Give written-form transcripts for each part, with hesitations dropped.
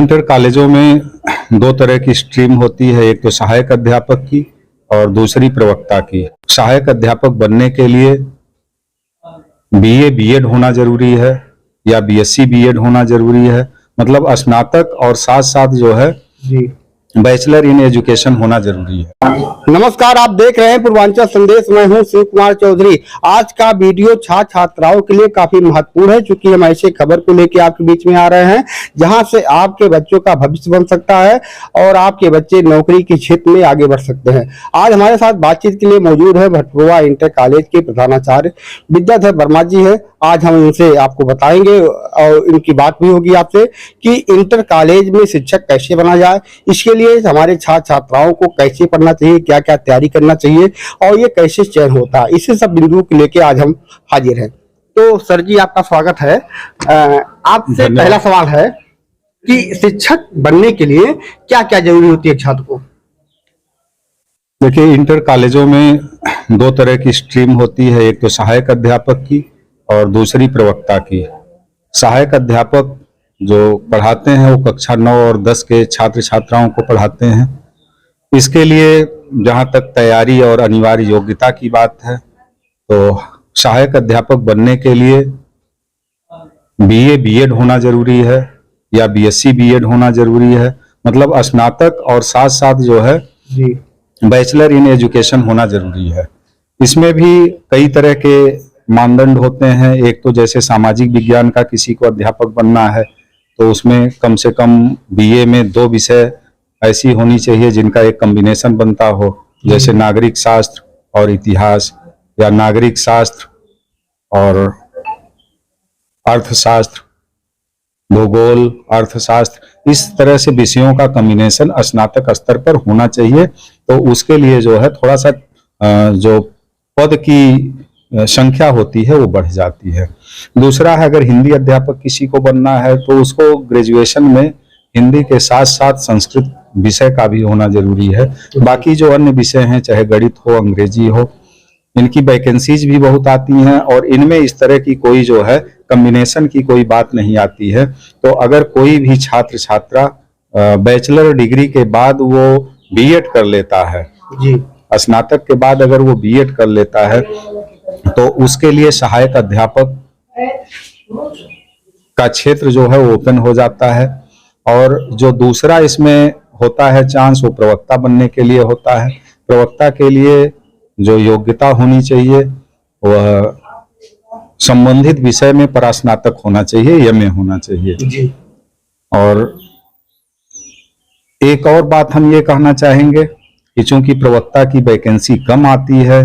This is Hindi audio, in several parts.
इंटर कॉलेजों में दो तरह की स्ट्रीम होती है, एक तो सहायक अध्यापक की और दूसरी प्रवक्ता की। सहायक अध्यापक बनने के लिए बीए बीएड होना जरूरी है या बीएससी बीएड होना जरूरी है, मतलब स्नातक और साथ साथ जो है जी बैचलर इन एजुकेशन होना जरूरी है। नमस्कार, आप देख रहे हैं पूर्वांचल संदेश। मैं हूं शिव कुमार चौधरी। आज का वीडियो छात्र छात्राओं के लिए काफी महत्वपूर्ण है, क्योंकि हम ऐसे खबर को लेकर आपके बीच में आ रहे हैं जहां से आपके बच्चों का भविष्य बन सकता है और आपके बच्चे नौकरी के क्षेत्र में आगे बढ़ सकते हैं। आज हमारे साथ बातचीत के लिए मौजूद है भटपुरा इंटर कॉलेज के प्रधानाचार्य विद्याधर वर्मा जी है। आज हम इनसे आपको बताएंगे और इनकी बात भी होगी आपसे कि इंटर कॉलेज में शिक्षक कैसे बना जाए, इसके लिए हमारे छात्र छात्राओं को कैसे पढ़ना चाहिए, क्या क्या तैयारी करना चाहिए और ये कैसे चयन होता है, इसी सब बिंदुओं को लेके आज हम हाजिर हैं। तो सर जी, आपका स्वागत है। आपसे पहला सवाल है कि शिक्षक बनने के लिए क्या क्या जरूरी होती है छात्र को? देखिए, इंटर कॉलेजों में दो तरह की स्ट्रीम होती है, एक तो सहायक अध्यापक की और दूसरी प्रवक्ता की। सहायक अध्यापक जो पढ़ाते हैं वो कक्षा 9 और 10 के छात्र छात्राओं को पढ़ाते हैं। इसके लिए जहाँ तक तैयारी और अनिवार्य योग्यता की बात है तो सहायक अध्यापक बनने के लिए बीए बीएड होना जरूरी है या बीएससी बीएड होना जरूरी है, मतलब स्नातक और साथ साथ जो है जी बैचलर इन एजुकेशन होना जरूरी है। इसमें भी कई तरह के मानदंड होते हैं। एक तो जैसे सामाजिक विज्ञान का किसी को अध्यापक बनना है तो उसमें कम से कम बीए में 2 विषय ऐसी होनी चाहिए जिनका एक कॉम्बिनेशन बनता हो, जैसे नागरिक शास्त्र और इतिहास या नागरिक शास्त्र और अर्थशास्त्र, भूगोल, अर्थशास्त्र, इस तरह से विषयों का कॉम्बिनेशन स्नातक स्तर पर होना चाहिए। तो उसके लिए जो है थोड़ा सा जो पद की संख्या होती है वो बढ़ जाती है। दूसरा है, अगर हिंदी अध्यापक किसी को बनना है तो उसको ग्रेजुएशन में हिंदी के साथ साथ संस्कृत विषय का भी होना जरूरी है। बाकी जो अन्य विषय हैं, चाहे गणित हो, अंग्रेजी हो, इनकी वैकेंसीज भी बहुत आती हैं और इनमें इस तरह की कोई जो है कॉम्बिनेशन की कोई बात नहीं आती है। तो अगर कोई भी छात्र छात्रा बैचलर डिग्री के बाद वो बीएड कर लेता है, जी स्नातक के बाद अगर वो बीएड कर लेता है तो उसके लिए सहायक अध्यापक का क्षेत्र जो है वो ओपन हो जाता है। और जो दूसरा इसमें होता है चांस, वो प्रवक्ता बनने के लिए होता है। प्रवक्ता के लिए जो योग्यता होनी चाहिए वह संबंधित विषय में परास्नातक होना चाहिए, एमए होना चाहिए। जी और एक और बात हम ये कहना चाहेंगे कि चूंकि प्रवक्ता की वैकेंसी कम आती है,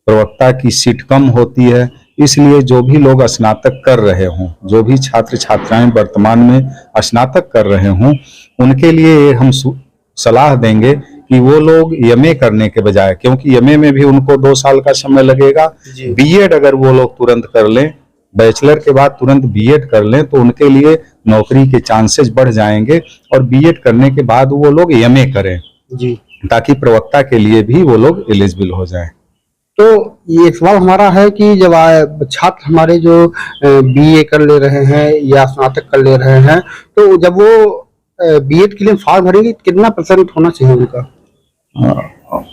प्रवक्ता की सीट कम होती है, इसलिए जो भी लोग स्नातक कर रहे हों, जो भी छात्र छात्राएं वर्तमान में स्नातक कर रहे हों, उनके लिए हम सलाह देंगे कि वो लोग एमए करने के बजाय, क्योंकि एमए में भी उनको 2 साल का समय लगेगा, बीएड अगर वो लोग तुरंत कर लें, बैचलर के बाद तुरंत बीएड कर लें तो उनके लिए नौकरी के चांसेस बढ़ जाएंगे। और बीएड करने के बाद वो लोग एमए करें जी, ताकि प्रवक्ता के लिए भी वो लोग एलिजिबल हो जाएं। तो ये सवाल हमारा है कि जब छात्र हमारे जो बीए कर ले रहे हैं या स्नातक कर ले रहे हैं, तो जब वो बीएड के लिए फॉर्म भरेंगे कितना % होना चाहिए उनका?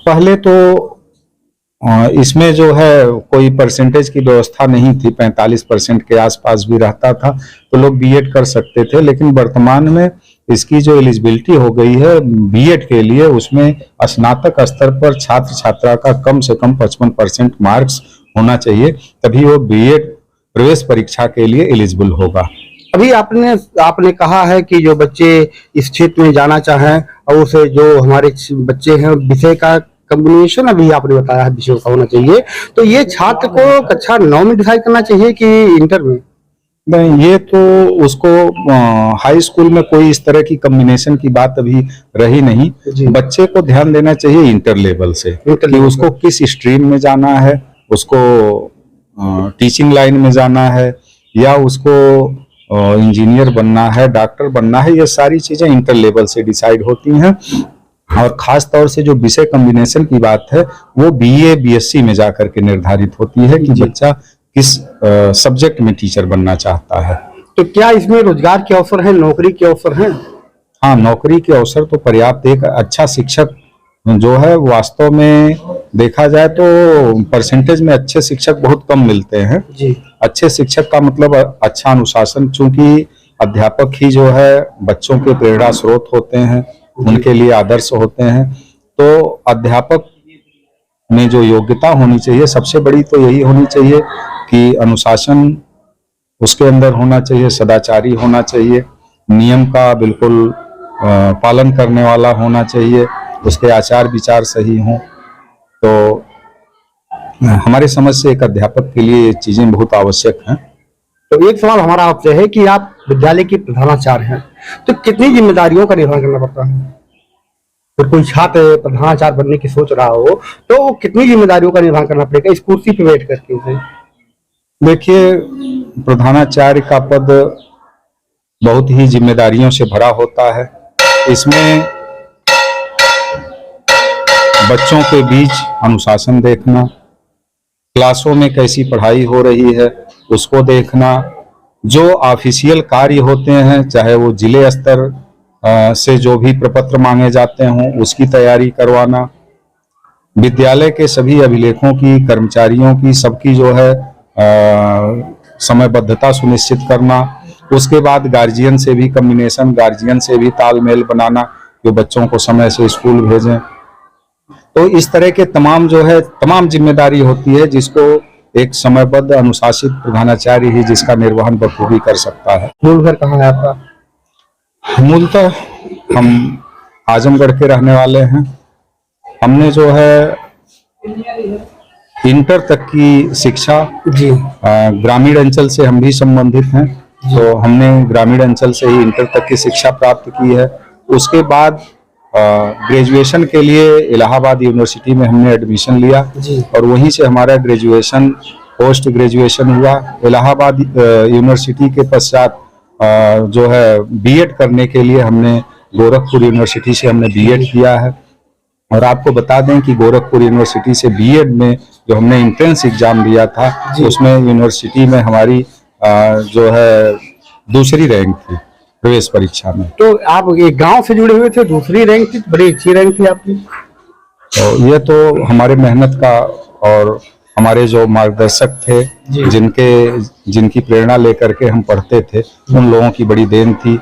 पहले तो इसमें जो है कोई परसेंटेज की व्यवस्था नहीं थी, 45% के आसपास भी रहता था तो लोग बीएड कर सकते थे। लेकिन वर्तमान में इसकी जो एलिजिबिलिटी हो गई है बीएड के लिए, उसमें स्नातक स्तर पर छात्र छात्रा का कम से कम 55% मार्क्स होना चाहिए, तभी वो बीएड प्रवेश परीक्षा के लिए एलिजिबल होगा। अभी आपने कहा है कि जो बच्चे इस क्षेत्र में जाना चाहें और उसे जो हमारे बच्चे हैं विषय का कॉम्बिनेशन अभी आपने बताया है विषयों का होना चाहिए, तो ये छात्र को कक्षा 9 में डिसाइड करना चाहिए कि इंटर में? नहीं, ये तो उसको हाई स्कूल में कोई इस तरह की कॉम्बिनेशन की बात अभी रही नहीं। बच्चे को ध्यान देना चाहिए इंटर लेवल से कि उसको किस स्ट्रीम में जाना है, उसको टीचिंग लाइन में जाना है या उसको इंजीनियर बनना है, डॉक्टर बनना है। ये सारी चीजें इंटर लेवल से डिसाइड होती हैं और खास तौर से जो विषय कॉम्बिनेशन की बात है वो बीए बीएससी में जाकर के निर्धारित होती है कि बच्चा किस सब्जेक्ट में टीचर बनना चाहता है। तो क्या इसमें रोजगार के अवसर हैं, नौकरी के अवसर हैं? हाँ, नौकरी के अवसर तो पर्याप्त, एक अच्छा शिक्षक जो है वास्तव में देखा जाए तो परसेंटेज में अच्छे शिक्षक बहुत कम मिलते हैं। जी अच्छे शिक्षक का मतलब अच्छा अनुशासन, चूंकि अध्यापक ही जो है बच्चों के प्रेरणा स्रोत होते हैं, उनके लिए आदर्श होते हैं। तो अध्यापक में जो योग्यता होनी चाहिए, सबसे बड़ी तो यही होनी चाहिए कि अनुशासन उसके अंदर होना चाहिए, सदाचारी होना चाहिए, नियम का बिल्कुल पालन करने वाला होना चाहिए, उसके आचार विचार सही हों। तो हमारे समझ से एक अध्यापक के लिए ये चीजें बहुत आवश्यक हैं। तो एक सवाल हमारा आपसे है कि आप विद्यालय के प्रधानाचार्य हैं, तो कितनी जिम्मेदारियों का निर्वहन करना पड़ता है? फिर कोई छात्र प्रधानाचार्य बनने की सोच रहा हो तो वो कितनी जिम्मेदारियों का निर्वहन करना पड़ेगा इस कुर्सी पे बैठ करके उसे? देखिए, प्रधानाचार्य का पद बहुत ही जिम्मेदारियों से भरा होता है। इसमें बच्चों के बीच अनुशासन देखना, क्लासों में कैसी पढ़ाई हो रही है उसको देखना, जो ऑफिशियल कार्य होते हैं चाहे वो जिले स्तर से जो भी प्रपत्र मांगे जाते हों उसकी तैयारी करवाना, विद्यालय के सभी अभिलेखों की, कर्मचारियों की, सबकी जो है समयबद्धता सुनिश्चित करना। उसके बाद गार्जियन से भी कम्युनिकेशन, गार्जियन से भी तालमेल बनाना, जो बच्चों को समय से स्कूल भेजें। तो इस तरह के तमाम जो है तमाम जिम्मेदारी होती है जिसको एक समयबद्ध अनुशासित प्रधानाचार्य ही जिसका निर्वहन बखूबी कर सकता है। मूल घर कहाँ है आपका? मूलतः हम आजमगढ़ के रहने वाले हैं। हमने जो है इंटर तक की शिक्षा जी ग्रामीण अंचल से हम भी संबंधित हैं, तो हमने ग्रामीण अंचल से ही इंटर तक की शिक्षा प्राप्त की है। उसके बाद ग्रेजुएशन के लिए इलाहाबाद यूनिवर्सिटी में हमने एडमिशन लिया जी और वहीं से हमारा ग्रेजुएशन, पोस्ट ग्रेजुएशन हुआ। इलाहाबाद यूनिवर्सिटी के पश्चात जो है बीएड करने के लिए हमने गोरखपुर यूनिवर्सिटी से हमने बीएड किया है। और आपको बता दें कि गोरखपुर यूनिवर्सिटी से बीएड में जो हमने एंट्रेंस एग्जाम दिया था उसमें यूनिवर्सिटी में हमारी जो है दूसरी रैंक थी प्रवेश परीक्षा में। तो आप एक गांव से जुड़े हुए थे, दूसरी रैंक थी, बड़ी अच्छी रैंक थी आपकी। तो ये तो हमारे मेहनत का और हमारे जो मार्गदर्शक थे जिनकी प्रेरणा लेकर के हम पढ़ते थे उन लोगों की बड़ी देन थी।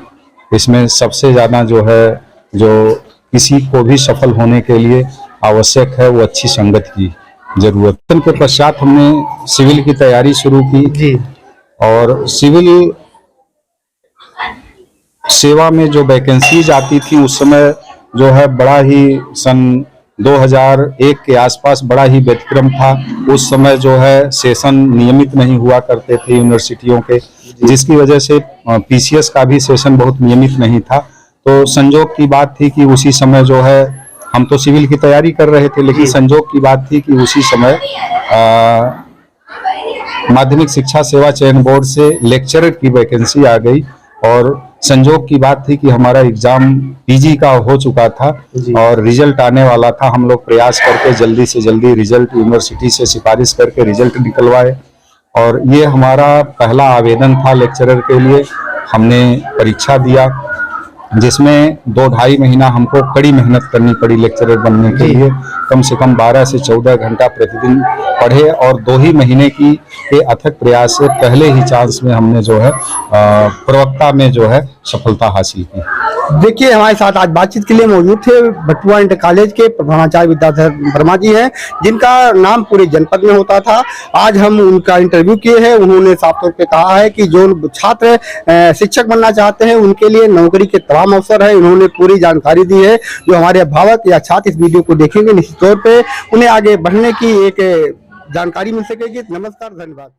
इसमें सबसे ज्यादा जो है जो किसी को भी सफल होने के लिए आवश्यक है वो अच्छी संगत की जरूरत। के पश्चात हमने सिविल की तैयारी शुरू की जी और सिविल सेवा में जो वैकेंसीज आती थी उस समय जो है बड़ा ही सन 2001 के आसपास बड़ा ही व्यतिक्रम था। उस समय जो है सेशन नियमित नहीं हुआ करते थे यूनिवर्सिटियों के, जिसकी वजह से पीसीएस का भी सेशन बहुत नियमित नहीं था। तो संजोग की बात थी कि उसी समय जो है हम तो सिविल की तैयारी कर रहे थे, लेकिन संजोग की बात थी कि उसी समय माध्यमिक शिक्षा सेवा चयन बोर्ड से लेक्चरर की वैकेंसी आ गई और संजोग की बात थी कि हमारा एग्जाम पीजी का हो चुका था और रिजल्ट आने वाला था। हम लोग प्रयास करके जल्दी से जल्दी रिजल्ट यूनिवर्सिटी से सिफारिश करके रिजल्ट निकलवाए और ये हमारा पहला आवेदन था लेक्चरर के लिए। हमने परीक्षा दिया जिसमें 2-2.5 महीना हमको कड़ी मेहनत करनी पड़ी लेक्चरर बनने के लिए। कम से कम 12 से 14 घंटा प्रतिदिन पढ़े और 2 ही महीने की के अथक प्रयास से पहले ही चांस में हमने जो है प्रवक्ता में जो है सफलता हासिल की। देखिए हमारे साथ आज बातचीत के लिए मौजूद थे बटुआ इंटर कॉलेज के प्रधानाचार्य विद्याधर वर्मा जी हैं, जिनका नाम पूरे जनपद में होता था। आज हम उनका इंटरव्यू किए हैं। उन्होंने साफ तौर पे कहा है कि जो छात्र शिक्षक बनना चाहते हैं उनके लिए नौकरी के तमाम अवसर है। उन्होंने पूरी जानकारी दी है। जो हमारे अभिभावक या छात्र इस वीडियो को देखेंगे निश्चित तौर पे उन्हें आगे बढ़ने की एक जानकारी मिल सकेगी। नमस्कार, धन्यवाद।